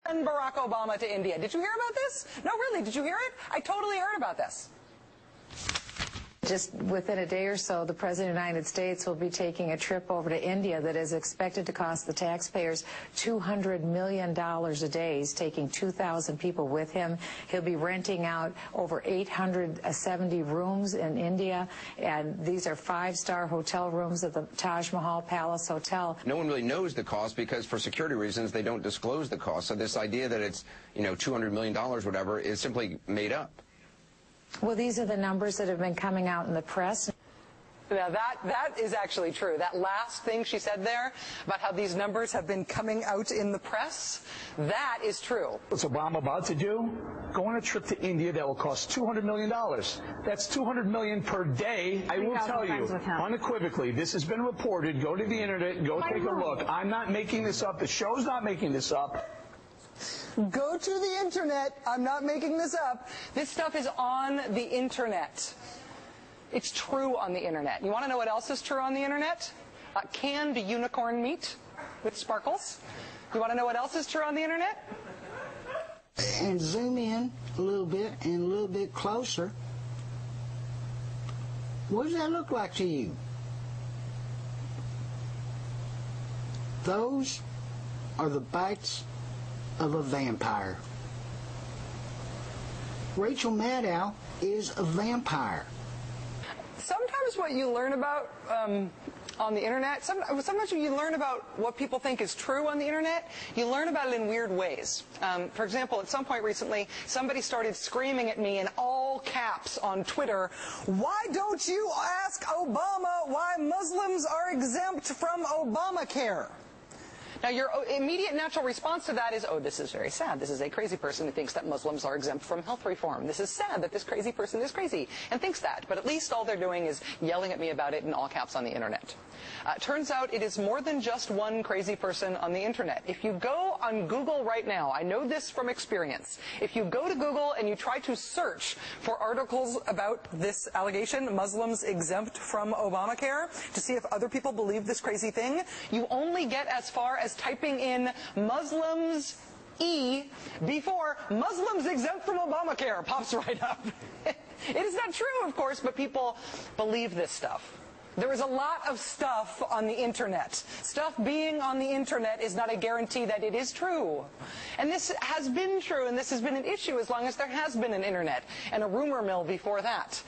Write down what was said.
Send Barack Obama to India. Did you hear about this? No, really, did you hear it? I totally heard about this. Just within a day or so, the President of the United States will be taking a trip over to India that is expected to cost the taxpayers $200 million a day. He's taking 2,000 people with him. He'll be renting out over 870 rooms in India, and these are five-star hotel rooms at the Taj Mahal Palace Hotel. No one really knows the cost because for security reasons they don't disclose the cost. So this idea that it's, $200 million, whatever, is simply made up. Well, these are the numbers that have been coming out in the press. Now, that is actually true. That last thing she said there about how these numbers have been coming out in the press, that is true. What's Obama about to do? Go on a trip to India that will cost $200 million. That's $200 million per day. I will tell you, unequivocally, this has been reported. Go to the internet, go take a look. I'm not making this up. The show's not making this up. Go to the internet. I'm not making this up. This stuff is on the internet. It's true on the internet. You want to know what else is true on the internet? Canned unicorn meat with sparkles. You want to know what else is true on the internet? And zoom in a little bit and a little bit closer. What does that look like to you? Those are the bites of a vampire. Rachel Maddow is a vampire. Sometimes what you learn about on the internet, sometimes when you learn about what people think is true on the internet, you learn about it in weird ways. For example, at some point recently, somebody started screaming at me in all caps on Twitter, "Why don't you ask Obama why Muslims are exempt from Obamacare?" Now, your immediate natural response to that is, oh, this is very sad. This is a crazy person who thinks that Muslims are exempt from health reform. This is sad that this crazy person is crazy and thinks that. But at least all they're doing is yelling at me about it in all caps on the internet. Turns out it is more than just one crazy person on the internet. If you go on Google right now, I know this from experience, if you go to Google and you try to search for articles about this allegation, Muslims exempt from Obamacare, to see if other people believe this crazy thing, you only get as far as typing in Muslims before Muslims exempt from Obamacare pops right up. It is not true, of course, but people believe this stuff. There is a lot of stuff on the internet. Stuff being on the internet is not a guarantee that it is true. And this has been true, and this has been an issue as long as there has been an internet and a rumor mill before that.